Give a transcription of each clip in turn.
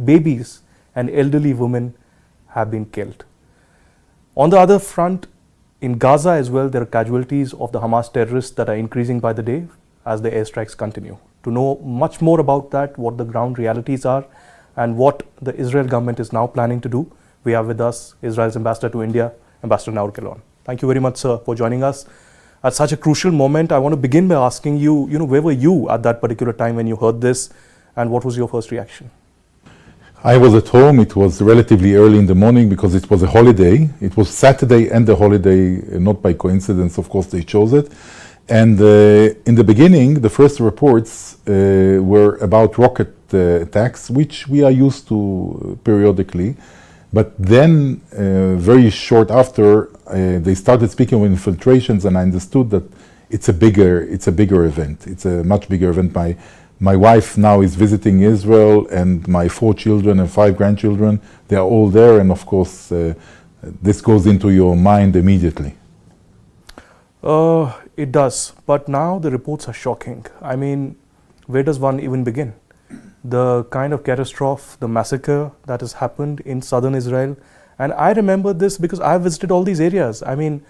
babies and elderly women have been killed. On the other front, in Gaza as well, there are casualties of the Hamas terrorists that are increasing by the day as the airstrikes continue. To know much more about that, what the ground realities are, and what the Israel government is now planning to do, we have with us Israel's ambassador to India, Ambassador Naor Gilon. Thank you very much, sir, for joining us. At such a crucial moment, I want to begin by asking you, where were you at that particular time when you heard this, and what was your first reaction? I was at home. It was relatively early in the morning because it was a holiday. It was Saturday and a holiday, not by coincidence, of course, they chose it. And in the beginning, the first reports were about rocket attacks, which we are used to periodically. But then, very short after, they started speaking of infiltrations, and I understood that it's a bigger event. It's a much bigger event. My wife now is visiting Israel, and my 4 children and 5 grandchildren, they are all there, and of course, this goes into your mind immediately. It does, but now the reports are shocking. I mean, where does one even begin? The kind of catastrophe, the massacre that has happened in southern Israel, and I remember this because I visited all these areas. I mean,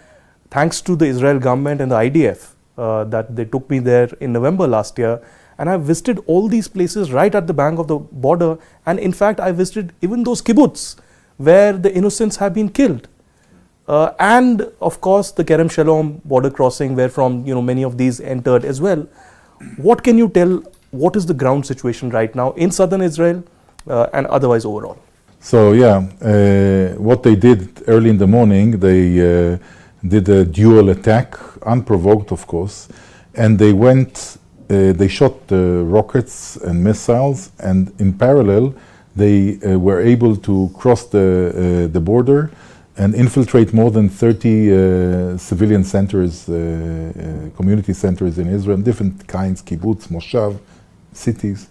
thanks to the Israel government and the IDF that they took me there in November last year, and I visited all these places right at the bank of the border, and in fact I visited even those kibbutz where the innocents have been killed. And of course the Kerem Shalom border crossing where from many of these entered as well. What can you tell, what is the ground situation right now in southern Israel and otherwise overall? So yeah, what they did early in the morning, they did a dual attack, unprovoked of course, and they went, they shot rockets and missiles, and in parallel they were able to cross the border and infiltrate more than 30 civilian centers, community centers in Israel, different kinds, kibbutz, moshav, cities,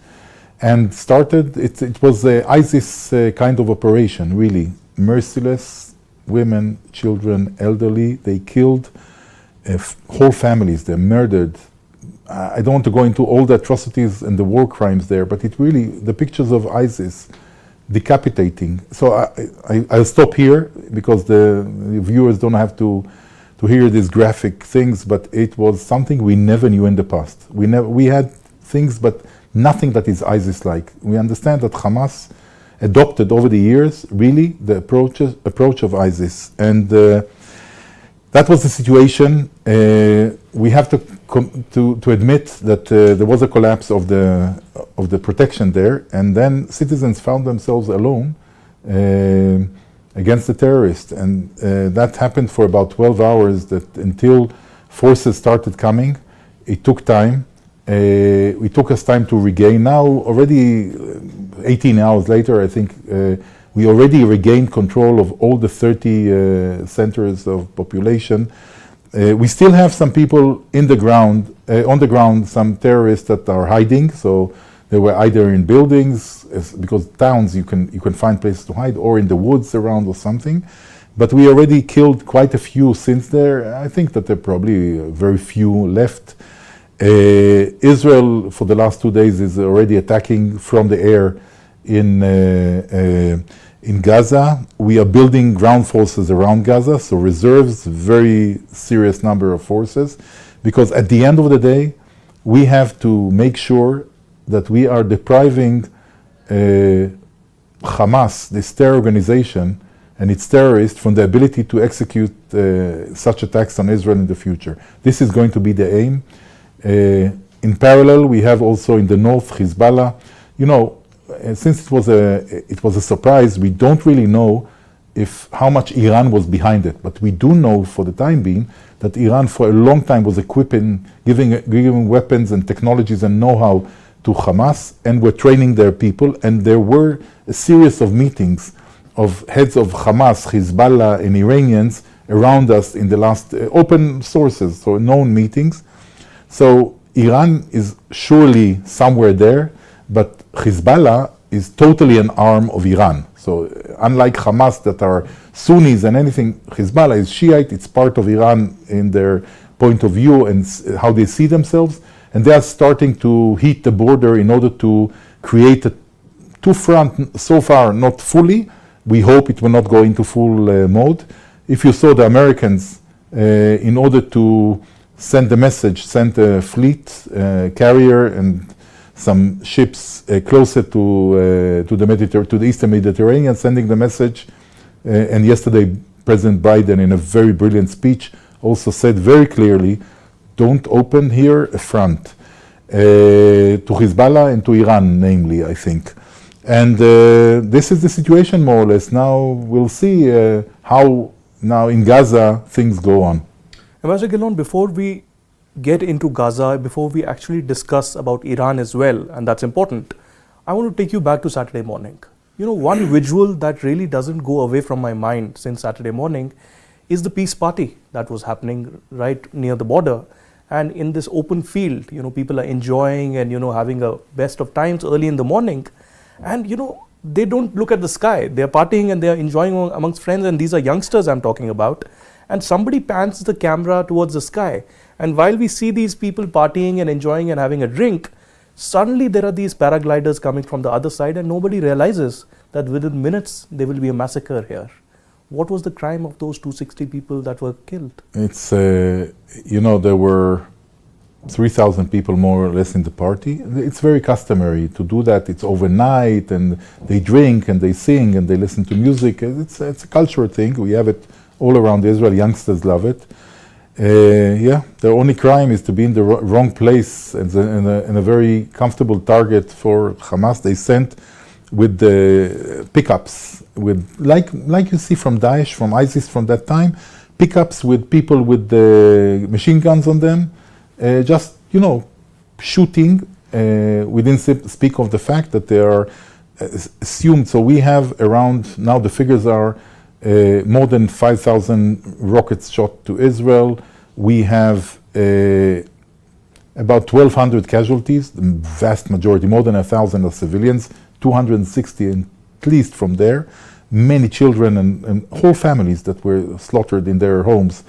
and started, it was a ISIS kind of operation, really, merciless, women, children, elderly, they killed whole families, they murdered. I don't want to go into all the atrocities and the war crimes there, but it really, the pictures of ISIS, decapitating. So I'll stop here because the viewers don't have to hear these graphic things, but it was something we never knew in the past. We had things, but nothing that is ISIS-like. We understand that Hamas adopted over the years, really, the approach of ISIS. And that was the situation. We have to admit that there was a collapse of the protection there, and then citizens found themselves alone against the terrorists, and that happened for about 12 hours. That until forces started coming, it took time. It took us time to regain. Now, already 18 hours later, I think we already regained control of all the 30 centers of population. We still have some people in the ground, on the ground, some terrorists that are hiding. So they were either in buildings, because towns you can find places to hide, or in the woods around or something. But we already killed quite a few since there. I think that there are probably very few left. Israel, for the last 2 days, is already attacking from the air in Gaza. We are building ground forces around Gaza, so reserves, very serious number of forces, because at the end of the day, we have to make sure that we are depriving Hamas, this terror organization, and its terrorists from the ability to execute such attacks on Israel in the future. This is going to be the aim. In parallel, we have also in the north Hezbollah. Since it was a surprise, we don't really know how much Iran was behind it. But we do know for the time being that Iran for a long time was equipping, giving weapons and technologies and know-how to Hamas, and were training their people. And there were a series of meetings of heads of Hamas, Hezbollah, and Iranians around us in the last open sources, so known meetings. So Iran is surely somewhere there, but Hezbollah is totally an arm of Iran. So unlike Hamas that are Sunnis and anything, Hezbollah is Shiite, it's part of Iran in their point of view and how they see themselves. And they are starting to heat the border in order to create a two front so far, not fully. We hope it will not go into full mode. If you saw the Americans, in order to send the message, sent a fleet carrier and some ships closer to the Eastern Mediterranean, sending the message. And yesterday, President Biden, in a very brilliant speech, also said very clearly, don't open here a front to Hezbollah and to Iran, namely, I think. And this is the situation, more or less. Now we'll see how now in Gaza things go on. Ambassador Gilon, before we get into Gaza, before we actually discuss about Iran as well, and that's important, I want to take you back to Saturday morning. You know, one visual that really doesn't go away from my mind since Saturday morning is the peace party that was happening right near the border. And in this open field, you know, people are enjoying and, you know, having a best of times early in the morning. And, you know, they don't look at the sky. They're partying and they're enjoying amongst friends. And these are youngsters I'm talking about. And somebody pans the camera towards the sky. And while we see these people partying and enjoying and having a drink, suddenly there are these paragliders coming from the other side and nobody realizes that within minutes there will be a massacre here. What was the crime of those 260 people that were killed? It's, you know, there were 3,000 people more or less in the party. It's very customary to do that. It's overnight and they drink and they sing and they listen to music. It's a cultural thing. We have it all around Israel. Youngsters love it. Yeah, the only crime is to be in the wrong place and a very comfortable target for Hamas. They sent with the pickups, with like you see from Daesh, from ISIS from that time, pickups with people with the machine guns on them, just, you know, shooting. We didn't speak of the fact that they are assumed. So we have around, now the figures are more than 5,000 rockets shot to Israel. We have about 1,200 casualties, the vast majority, more than 1,000 are civilians, 260 at least from there, many children and whole families that were slaughtered in their homes.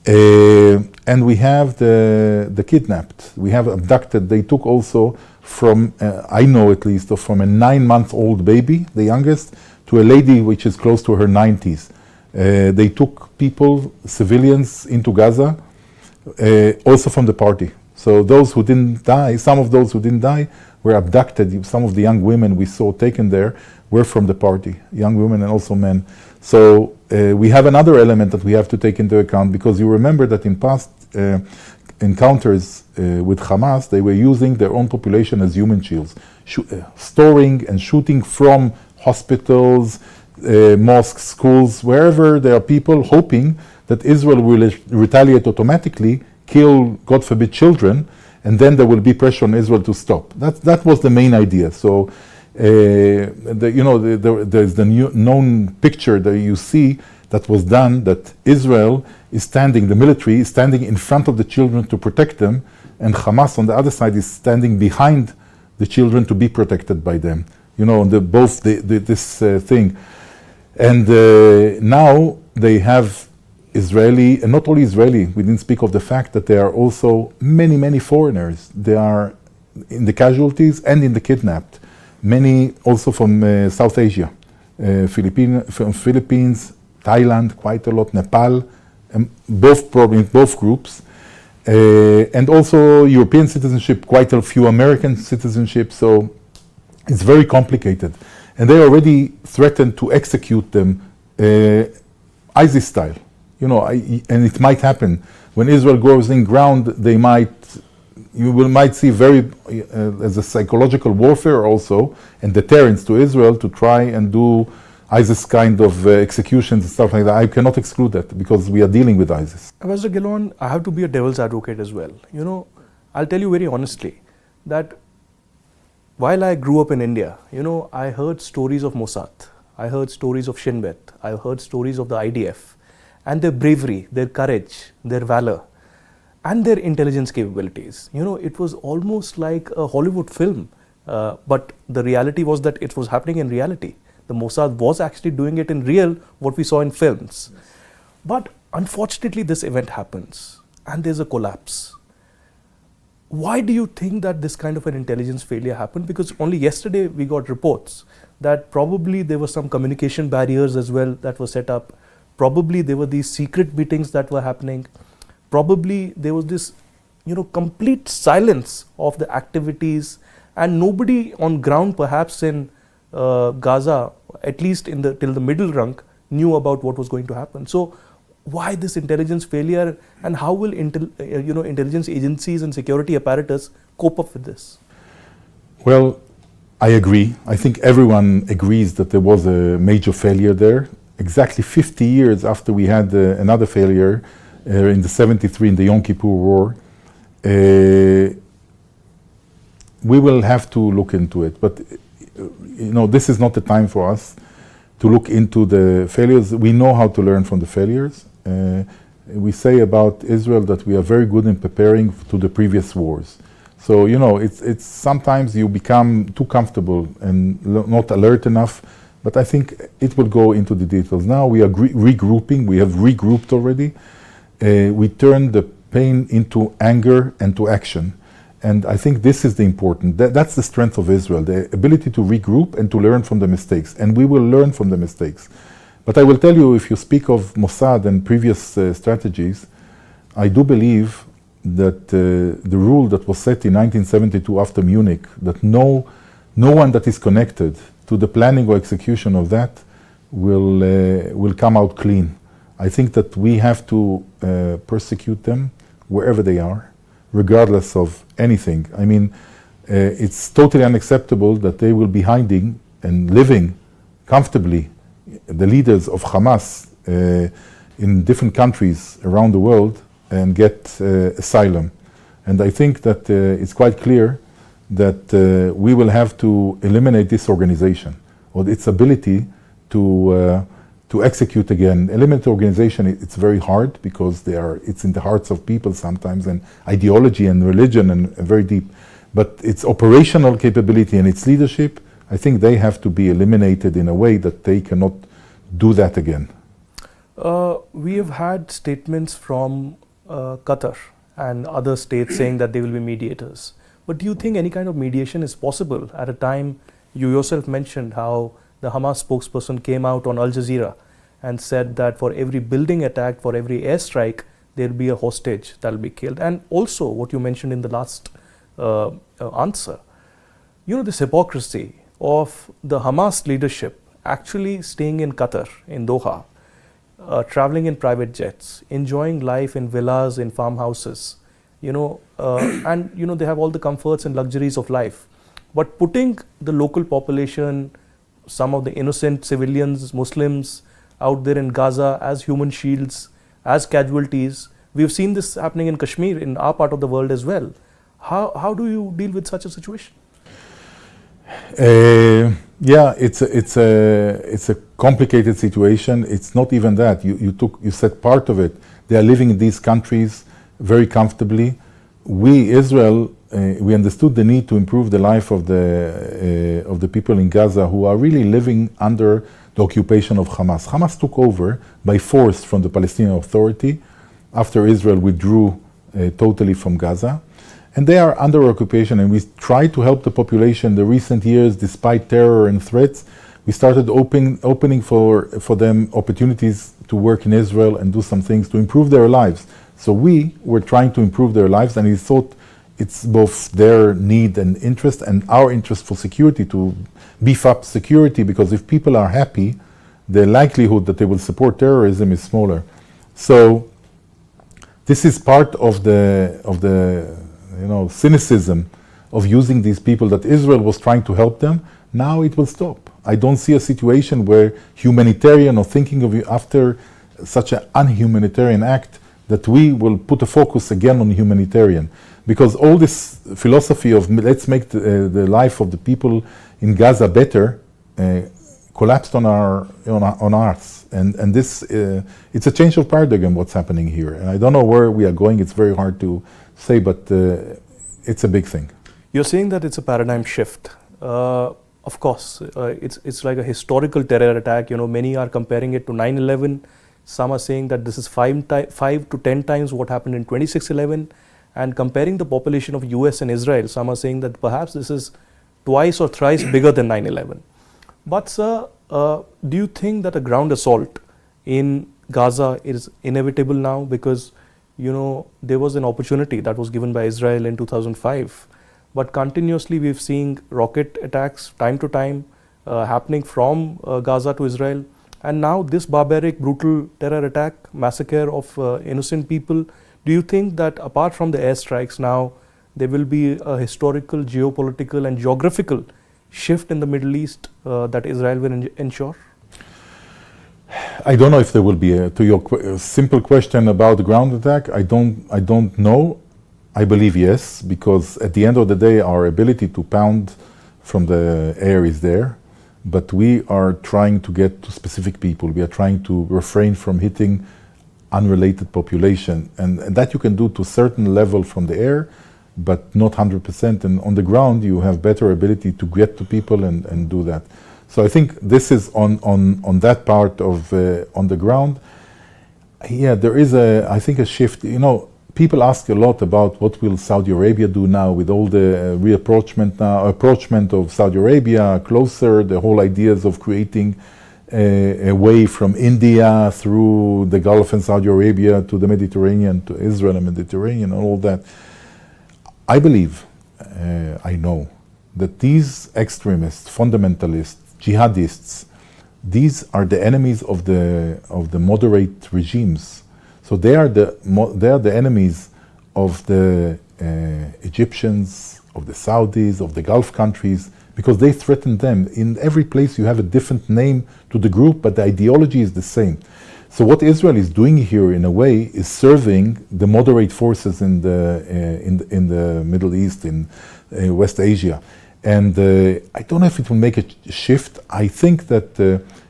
And we have the kidnapped, we have abducted. They took also from, I know at least, from a 9-month-old baby, the youngest, to a lady which is close to her 90s. They took people, civilians, into Gaza, also from the party. So those who didn't die, some of those who didn't die were abducted. Some of the young women we saw taken there were from the party, young women and also men. So we have another element that we have to take into account, because you remember that in past encounters with Hamas, they were using their own population as human shields, storing and shooting from hospitals, mosques, schools, wherever there are people, hoping that Israel will retaliate automatically, kill, God forbid, children, and then there will be pressure on Israel to stop. That was the main idea. So, there's the known picture that you see that was done, that Israel is standing, the military is standing in front of the children to protect them, and Hamas on the other side is standing behind the children to be protected by them. You know, this thing. And now they have Israeli, and not only Israeli, we didn't speak of the fact that there are also many, many foreigners. They are in the casualties and in the kidnapped. Many also from South Asia, from Philippines, Thailand, quite a lot, Nepal, both groups. And also European citizenship, quite a few American citizenship, so it's very complicated. And they already threatened to execute them ISIS style. You know, and it might happen. When Israel goes in ground, you might see as a psychological warfare also, and deterrence to Israel to try and do ISIS kind of executions and stuff like that. I cannot exclude that, because we are dealing with ISIS. Ambassador Gilon, I have to be a devil's advocate as well. You know, I'll tell you very honestly that while I grew up in India, you know, I heard stories of Mossad, I heard stories of Shin Bet, I heard stories of the IDF, and their bravery, their courage, their valor, and their intelligence capabilities. You know, it was almost like a Hollywood film, but the reality was that it was happening in reality. The Mossad was actually doing it in real, what we saw in films. Yes. But unfortunately, this event happens, and there's a collapse. why do you think that this kind of an intelligence failure happened? Because only yesterday we got reports that probably there were some communication barriers as well that were set up. Probably there were these secret meetings that were happening. Probably there was this, complete silence of the activities, and nobody on ground, perhaps in Gaza, at least till the middle rung, knew about what was going to happen. So why this intelligence failure, and how will intelligence agencies and security apparatus cope up with this? Well, I agree. I think everyone agrees that there was a major failure there. Exactly 50 years after we had another failure in the 73 in the Yom Kippur War, we will have to look into it. But this is not the time for us to look into the failures. We know how to learn from the failures. We say about Israel that we are very good in preparing to the previous wars. So, it's sometimes you become too comfortable and not alert enough, but I think it will go into the details. Now we are regrouping, we have regrouped already. We turn the pain into anger and to action. And I think this is the important, that's the strength of Israel, the ability to regroup and to learn from the mistakes. And we will learn from the mistakes. But I will tell you, if you speak of Mossad and previous strategies, I do believe that the rule that was set in 1972 after Munich, that no one that is connected to the planning or execution of that will come out clean. I think that we have to persecute them wherever they are, regardless of anything. I mean, it's totally unacceptable that they will be hiding and living comfortably, the leaders of Hamas in different countries around the world, and get asylum. And I think that it's quite clear that we will have to eliminate this organization or its ability to execute again. Eliminate the organization, it's very hard because it's in the hearts of people sometimes, and ideology and religion and very deep. But its operational capability and its leadership, I think they have to be eliminated in a way that they cannot do that again. We have had statements from Qatar and other states saying that they will be mediators. But do you think any kind of mediation is possible at a time? You yourself mentioned how the Hamas spokesperson came out on Al Jazeera and said that for every building attacked, for every airstrike, there will be a hostage that will be killed. And also what you mentioned in the last answer, this hypocrisy of the Hamas leadership actually staying in Qatar, in Doha, traveling in private jets, enjoying life in villas, in farmhouses, and they have all the comforts and luxuries of life. But putting the local population, some of the innocent civilians, Muslims out there in Gaza as human shields, as casualties. We've seen this happening in Kashmir, in our part of the world as well. How do you deal with such a situation? Yeah, it's a complicated situation. It's not even that. You said part of it. They are living in these countries very comfortably. We, Israel, we understood the need to improve the life of the people in Gaza who are really living under the occupation of Hamas. Hamas took over by force from the Palestinian Authority after Israel withdrew totally from Gaza. And they are under occupation, and we try to help the population in the recent years despite terror and threats. We started opening for them opportunities to work in Israel and do some things to improve their lives. So we were trying to improve their lives, and we thought it's both their need and interest and our interest for security to beef up security, because if people are happy, the likelihood that they will support terrorism is smaller. So this is part of the cynicism of using these people, that Israel was trying to help them. Now it will stop. I don't see a situation where humanitarian, or thinking of after such an unhumanitarian act, that we will put a focus again on humanitarian. Because all this philosophy of let's make the life of the people in Gaza better collapsed on us. And this, it's a change of paradigm what's happening here. And I don't know where we are going. It's very hard to say, but it's a big thing. You're saying that it's a paradigm shift. Of course, it's like a historical terror attack. Many are comparing it to 9/11. Some are saying that this is 5 to 10 times what happened in 26/11. And comparing the population of US and Israel, some are saying that perhaps this is twice or thrice bigger than 9/11. But sir, do you think that a ground assault in Gaza is inevitable now? Because, you know, there was an opportunity that was given by Israel in 2005, but continuously we've seen rocket attacks time to time happening from Gaza to Israel. And now this barbaric, brutal terror attack, massacre of innocent people. Do you think that apart from the airstrikes now, there will be a historical, geopolitical and geographical shift in the Middle East that Israel will ensure? I don't know if there will be to your simple question about the ground attack. I don't know. I believe yes, because at the end of the day, our ability to pound from the air is there, but we are trying to get to specific people. We are trying to refrain from hitting unrelated population, and that you can do to a certain level from the air, but not 100%. And on the ground, you have better ability to get to people and do that. So I think this is on that part of on the ground. Yeah, there is I think a shift. You know, people ask a lot about what will Saudi Arabia do now with all the approachment of Saudi Arabia closer, the whole ideas of creating a way from India through the Gulf and Saudi Arabia to the Mediterranean, to Israel and Mediterranean, and all that. I believe, I know, that these extremists, fundamentalists, jihadists, these are the enemies of the moderate regimes. So they are the enemies of the Egyptians, of the Saudis, of the Gulf countries, because they threaten them. In every place you have a different name to the group, but the ideology is the same. So what Israel is doing here, in a way, is serving the moderate forces in the Middle East, in West Asia. And I don't know if it will make a shift. I think that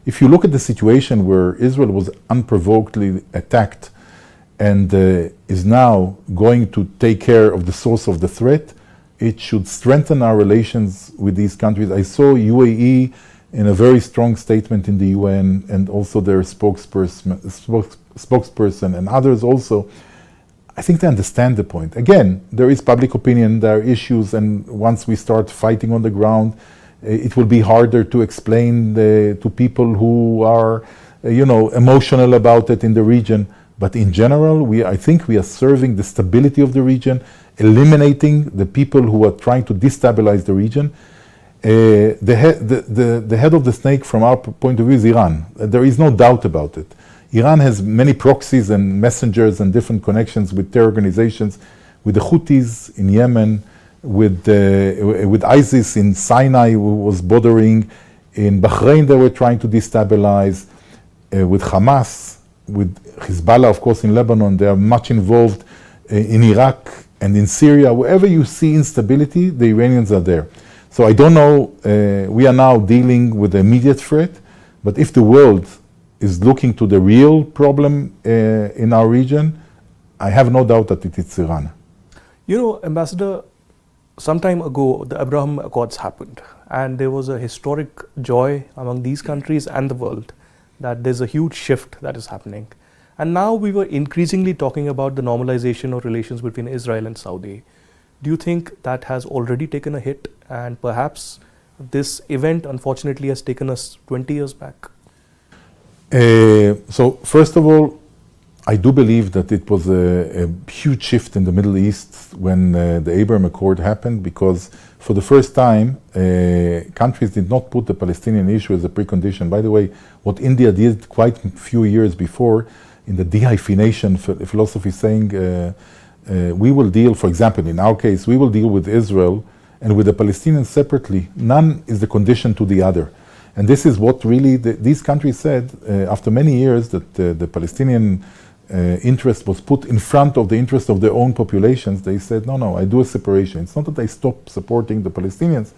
if you look at the situation where Israel was unprovokedly attacked and is now going to take care of the source of the threat, it should strengthen our relations with these countries. I saw UAE in a very strong statement in the UN, and also their spokesperson and others also. I think they understand the point. Again, there is public opinion, there are issues, and once we start fighting on the ground, it will be harder to explain to people who are, emotional about it in the region. But in general, I think we are serving the stability of the region, eliminating the people who are trying to destabilize the region. The head of the snake from our point of view is Iran. There is no doubt about it. Iran has many proxies and messengers and different connections with terror organizations, with the Houthis in Yemen, with ISIS in Sinai, who was bordering. In Bahrain, they were trying to destabilize. With Hamas, with Hezbollah, of course, in Lebanon, they are much involved in Iraq and in Syria. Wherever you see instability, the Iranians are there. So I don't know, we are now dealing with the immediate threat, but if the world is looking to the real problem in our region, I have no doubt that it is Iran. You know, Ambassador, some time ago, the Abraham Accords happened, and there was a historic joy among these countries and the world that there's a huge shift that is happening. And now we were increasingly talking about the normalization of relations between Israel and Saudi. Do you think that has already taken a hit, and perhaps this event unfortunately has taken us 20 years back? So first of all, I do believe that it was a huge shift in the Middle East when the Abraham Accord happened, because for the first time, countries did not put the Palestinian issue as a precondition. By the way, what India did quite a few years before in the dehyphenation philosophy, saying we will deal, for example, in our case, we will deal with Israel and with the Palestinians separately. None is the condition to the other. And this is what really these countries said after many years, that the Palestinian interest was put in front of the interest of their own populations. They said, no, I do a separation. It's not that I stop supporting the Palestinians,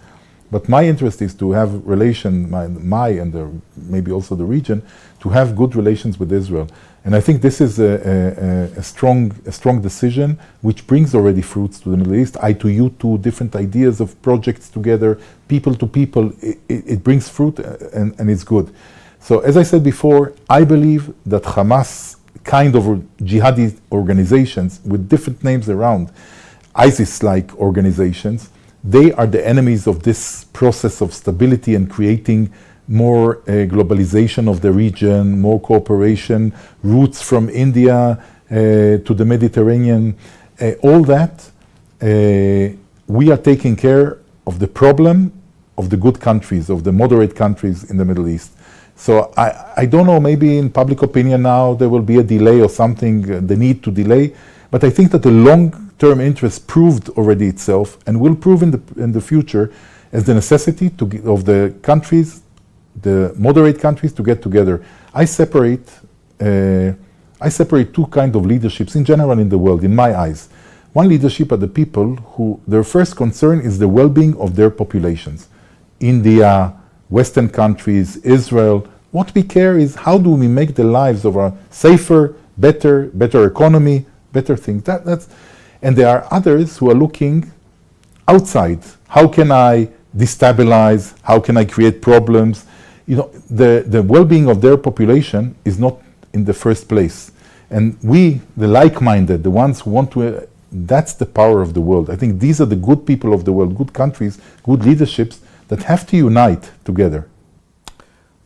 but my interest is to have relation, my and maybe also the region, to have good relations with Israel. And I think this is a strong decision, which brings already fruits to the Middle East. I to you, two different ideas of projects together, people to people, it brings fruit and it's good. So as I said before, I believe that Hamas kind of jihadi organizations with different names around, ISIS-like organizations, they are the enemies of this process of stability and creating more globalization of the region, more cooperation, routes from India to the Mediterranean, all that. We are taking care of the problem of the good countries, of the moderate countries in the Middle East. So I don't know, maybe in public opinion now there will be a delay or something, the need to delay, but I think that the long-term interest proved already itself and will prove in the future as the necessity of the countries, the moderate countries, to get together. I separate two kinds of leaderships in general in the world, in my eyes. One leadership are the people who their first concern is the well-being of their populations. India, Western countries, Israel. What we care is how do we make the lives of our safer, better economy, better things. And there are others who are looking outside. How can I destabilize? How can I create problems? You know, the well-being of their population is not in the first place. And we, the like-minded, the ones who want to, that's the power of the world. I think these are the good people of the world, good countries, good leaderships that have to unite together.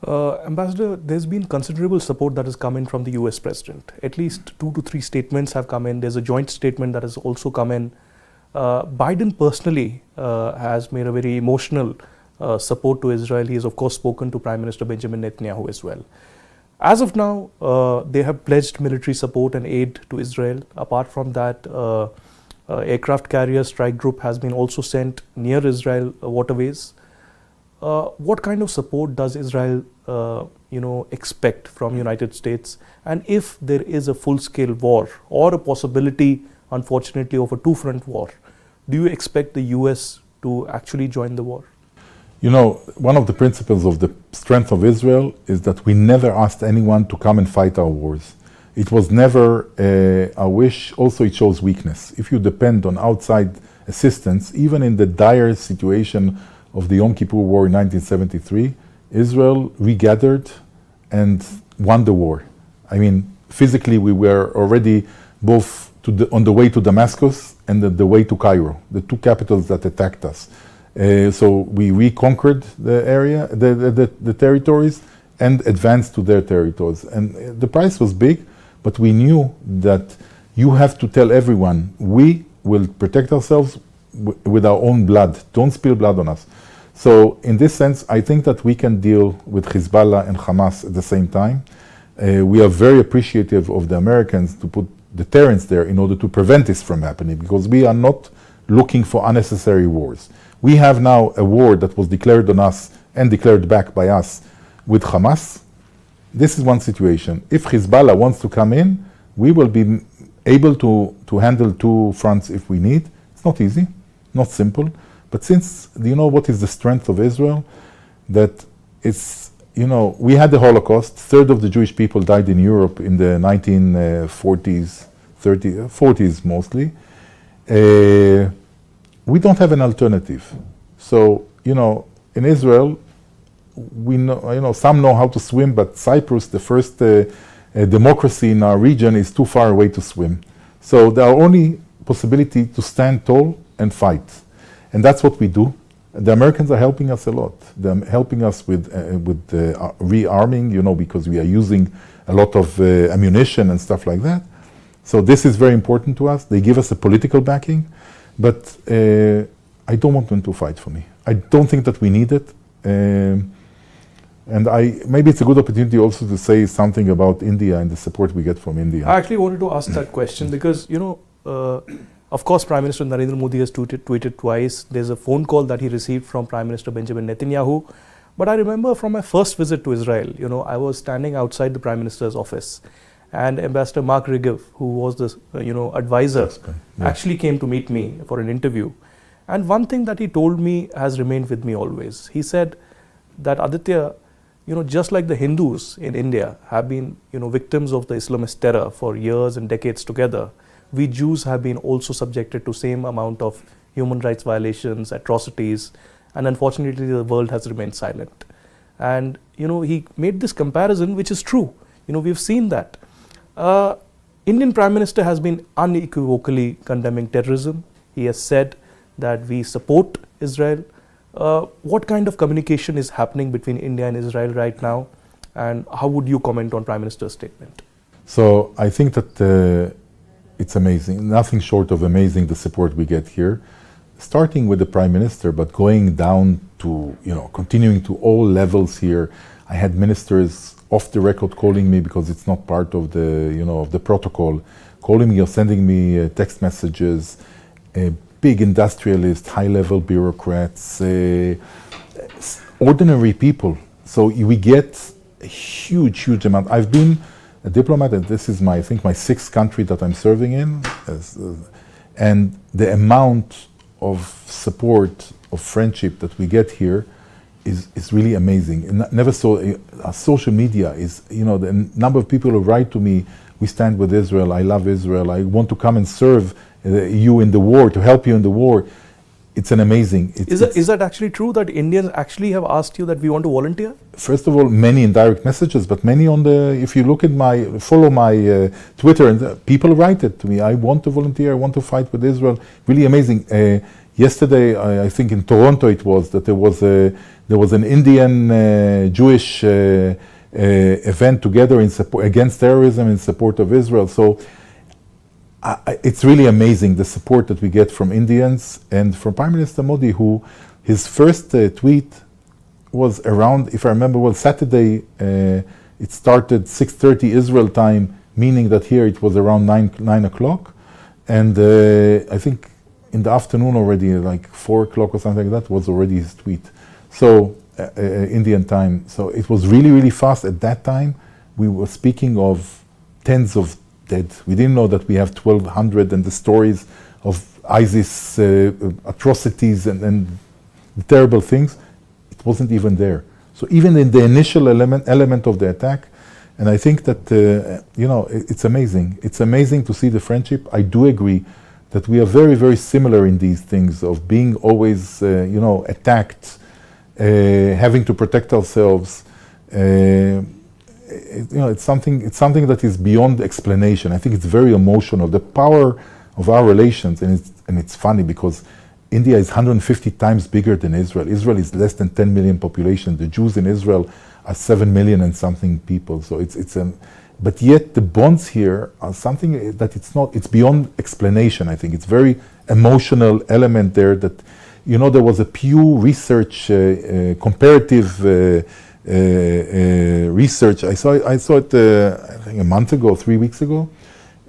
Ambassador, there's been considerable support that has come in from the US President. At least 2 to 3 statements have come in. There's a joint statement that has also come in. Biden personally has made a very emotional support to Israel. He has of course spoken to Prime Minister Benjamin Netanyahu as well. As of now, they have pledged military support and aid to Israel. Apart from that, aircraft carrier strike group has been also sent near Israel waterways. What kind of support does Israel expect from United States? And if there is a full-scale war or a possibility, unfortunately, of a two-front war, do you expect the US to actually join the war? You know, one of the principles of the strength of Israel is that we never asked anyone to come and fight our wars. It was never a wish. Also, it shows weakness. If you depend on outside assistance, even in the dire situation of the Yom Kippur War in 1973, Israel regathered and won the war. I mean, physically, we were already both on the way to Damascus and the way to Cairo, the two capitals that attacked us. So we reconquered the area, the territories, and advanced to their territories. And the price was big, but we knew that you have to tell everyone, we will protect ourselves with our own blood. Don't spill blood on us. So in this sense, I think that we can deal with Hezbollah and Hamas at the same time. We are very appreciative of the Americans to put deterrence there in order to prevent this from happening, because we are not looking for unnecessary wars. We have now a war that was declared on us and declared back by us with Hamas. This is one situation. If Hezbollah wants to come in, we will be able to handle two fronts if we need. It's not easy, not simple. But since, you know, what is the strength of Israel? That it's, you know, we had the Holocaust. 1/3 of the Jewish people died in Europe in the 1940s, 40s mostly. We don't have an alternative. So, you know, in Israel, we know, you know, some know how to swim, but Cyprus, the first democracy in our region, is too far away to swim. So the only possibility to stand tall and fight. And that's what we do. The Americans are helping us a lot. They're helping us with rearming, you know, because we are using a lot of ammunition and stuff like that. So this is very important to us. They give us a political backing. But I don't want them to fight for me. I don't think that we need it. And maybe it's a good opportunity also to say something about India and the support we get from India. I actually wanted to ask that question because, you know, of course, Prime Minister Narendra Modi has tweeted twice. There's a phone call that he received from Prime Minister Benjamin Netanyahu. But I remember from my first visit to Israel, you know, I was standing outside the Prime Minister's office. And Ambassador Mark Regev, who was the advisor, actually came to meet me for an interview. And one thing that he told me has remained with me always. He said that, Aditya, you know, just like the Hindus in India have been, you know, victims of the Islamist terror for years and decades together, we Jews have been also subjected to same amount of human rights violations, atrocities, and unfortunately the world has remained silent. And, you know, he made this comparison, which is true. You know, we've seen that. Indian Prime Minister has been unequivocally condemning terrorism. He has said that we support Israel. What kind of communication is happening between India and Israel right now? And how would you comment on Prime Minister's statement? So I think that it's amazing, nothing short of amazing, the support we get here, starting with the Prime Minister, but going down to, continuing to all levels here. I had ministers off the record calling me because it's not part of the, of the protocol, calling me or sending me text messages, big industrialists, high-level bureaucrats, ordinary people. So we get a huge, huge amount. I've been a diplomat, and this is I think my sixth country that I'm serving in, and the amount of support, of friendship that we get here is really amazing. And never saw social media is, the number of people who write to me, we stand with Israel, I love Israel, I want to come and serve you in the war, to help you in the war. It's an amazing. Is that actually true, that Indians actually have asked you that we want to volunteer? First of all, many in direct messages, but many if you look at follow my Twitter, and people write it to me. I want to volunteer, I want to fight with Israel. Really amazing. Yesterday, I think in Toronto it was, that there was an Indian Jewish event together in support against terrorism in support of Israel. So it's really amazing the support that we get from Indians and from Prime Minister Modi, who his first tweet was around, if I remember well, Saturday. It started 6:30 Israel time, meaning that here it was around 9 o'clock, and I think in the afternoon already, like 4 o'clock or something like that, was already his tweet. So Indian time. So it was really, really fast. At that time, we were speaking of tens of dead. We didn't know that we have 1,200, and the stories of ISIS atrocities and terrible things, it wasn't even there. So even in the initial element of the attack, and I think that, it's amazing. It's amazing to see the friendship. I do agree that we are very, very similar in these things of being always, attacked, having to protect ourselves. It's something that is beyond explanation. I think it's very emotional. The power of our relations, and it's funny because India is 150 times bigger than Israel. Israel is less than 10 million population. The Jews in Israel are 7 million and something people. So but yet the bonds here are something that it's beyond explanation. I think it's very emotional element there that, there was a Pew Research comparative research. I saw it I think a month ago, 3 weeks ago,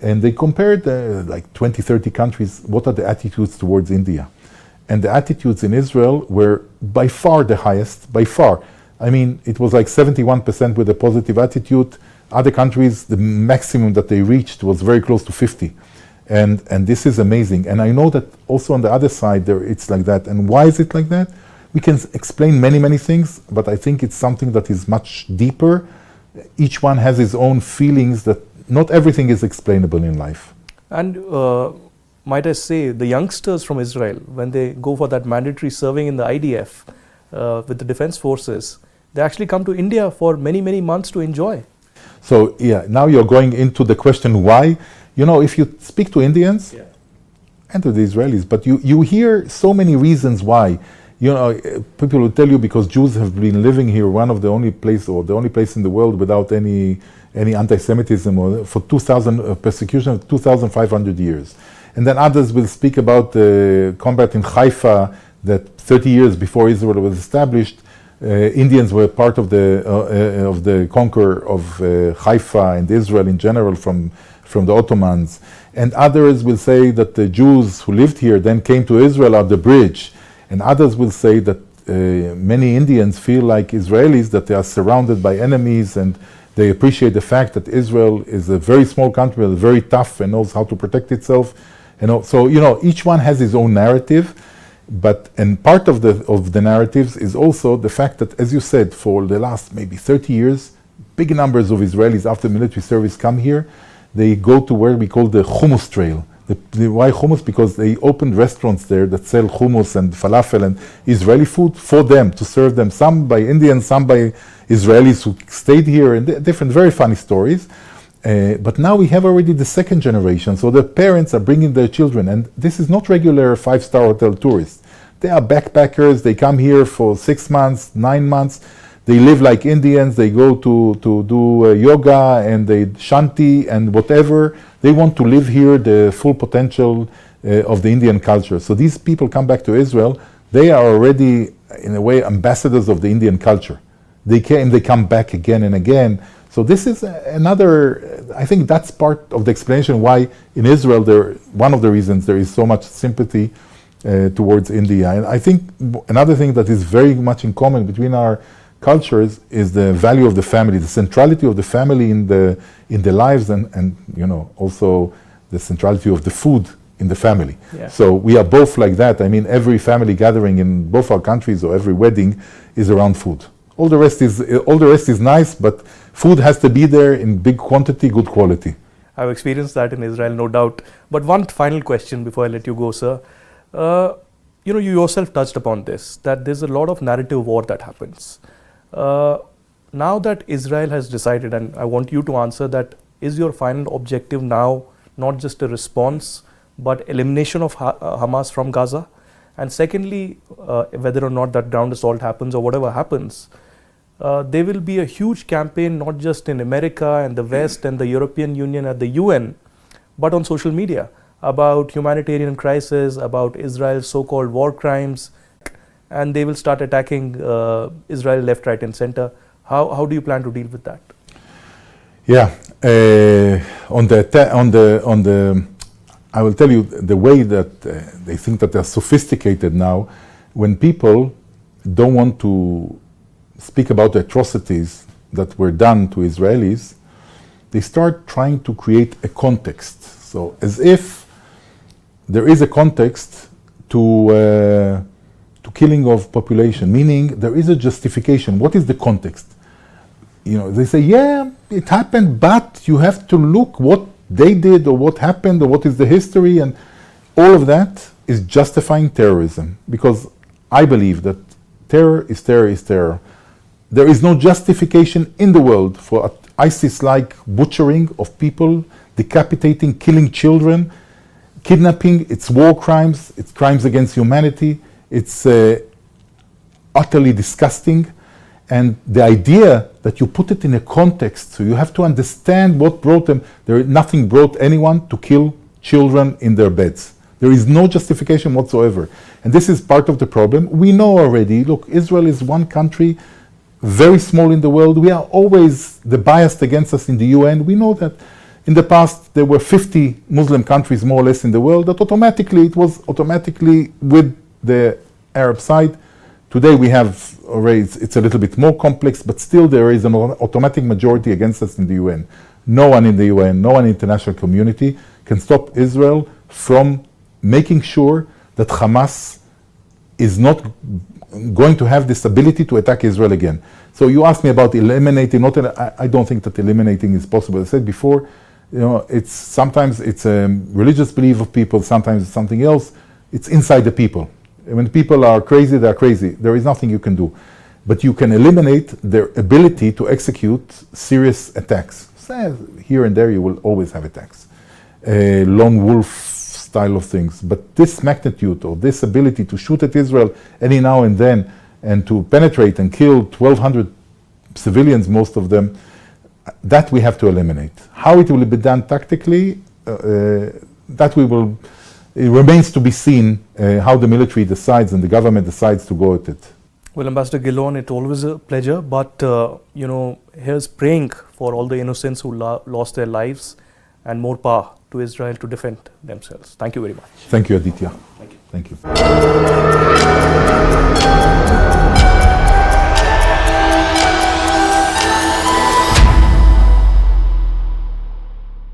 and they compared like 20, 30 countries, what are the attitudes towards India. And the attitudes in Israel were by far the highest, by far. I mean, it was like 71% with a positive attitude. Other countries, the maximum that they reached was very close to 50. And this is amazing. And I know that also on the other side, it's like that. And why is it like that? We can explain many, many things, but I think it's something that is much deeper. Each one has his own feelings, that not everything is explainable in life. And might I say, the youngsters from Israel, when they go for that mandatory serving in the IDF with the defense forces, they actually come to India for many, many months to enjoy. So yeah, now you're going into the question why. If you speak to Indians and to the Israelis, but you hear so many reasons why. People will tell you because Jews have been living here, one of the only place, or the only place in the world without any anti-Semitism, or for 2,000 persecution of 2,500 years. And then others will speak about the combat in Haifa, that 30 years before Israel was established, Indians were part of the conquer of Haifa and Israel in general from the Ottomans. And others will say that the Jews who lived here then came to Israel at the bridge. And others will say that many Indians feel like Israelis, that they are surrounded by enemies, and they appreciate the fact that Israel is a very small country, very tough, and knows how to protect itself. So each one has his own narrative. And part of the narratives is also the fact that, as you said, for the last maybe 30 years, big numbers of Israelis after military service come here. They go to where we call the hummus trail. Why hummus? Because they opened restaurants there that sell hummus and falafel and Israeli food for them, to serve them, some by Indians, some by Israelis who stayed here, and different very funny stories. But now we have already the second generation, so the parents are bringing their children, and this is not regular five-star hotel tourists. They are backpackers, they come here for 6 months, 9 months, they live like Indians, they go to do yoga and they shanti and whatever. They want to live here the full potential of the Indian culture. So these people come back to Israel, they are already, in a way, ambassadors of the Indian culture. They come back again and again. So this is another, I think that's part of the explanation why in Israel, one of the reasons there is so much sympathy towards India. And I think another thing that is very much in common between our cultures is the value of the family, the centrality of the family in the lives, and also the centrality of the food in the family. Yeah. So we are both like that. I mean, every family gathering in both our countries or every wedding is around food. All the rest is nice, but food has to be there in big quantity, good quality. I've experienced that in Israel, no doubt. But one final question before I let you go, sir. You yourself touched upon this, that there's a lot of narrative war that happens. Now that Israel has decided, and I want you to answer that, is your final objective now not just a response, but elimination of Hamas from Gaza? And secondly, whether or not that ground assault happens or whatever happens, there will be a huge campaign, not just in America and the West and the European Union and the UN, but on social media about humanitarian crisis, about Israel's so-called war crimes, and they will start attacking Israel left, right, and center. How do you plan to deal with that? Yeah, I will tell you the way that they think that they're sophisticated now. When people don't want to speak about the atrocities that were done to Israelis, they start trying to create a context. So as if there is a context to killing of population, meaning there is a justification. What is the context? They say, yeah, it happened, but you have to look what they did or what happened or what is the history, and all of that is justifying terrorism, because I believe that terror is terror is terror. There is no justification in the world for ISIS-like butchering of people, decapitating, killing children, kidnapping. It's war crimes, it's crimes against humanity, it's utterly disgusting. And the idea that you put it in a context, so you have to understand what brought them. Nothing brought anyone to kill children in their beds. There is no justification whatsoever. And this is part of the problem. We know already, look, Israel is one country, very small in the world. We are always the biased against us in the UN. We know that in the past there were 50 Muslim countries more or less in the world, that it was automatically with the Arab side. Today we have already, it's a little bit more complex, but still there is an automatic majority against us in the UN. No one in the UN, no one in the international community can stop Israel from making sure that Hamas is not going to have this ability to attack Israel again. So you asked me about eliminating, I don't think that eliminating is possible. I said before, sometimes it's a religious belief of people, sometimes it's something else. It's inside the people. When people are crazy, they're crazy. There is nothing you can do. But you can eliminate their ability to execute serious attacks. So here and there you will always have attacks. Lone wolf style of things. But this magnitude or this ability to shoot at Israel any now and then and to penetrate and kill 1,200 civilians, most of them, that we have to eliminate. How it will be done tactically, it remains to be seen how the military decides and the government decides to go at it. Well, Ambassador Gilon, it's always a pleasure, but here's praying for all the innocents who lost their lives, and more power to Israel to defend themselves. Thank you very much. Thank you, Aditya. Thank you. Thank you.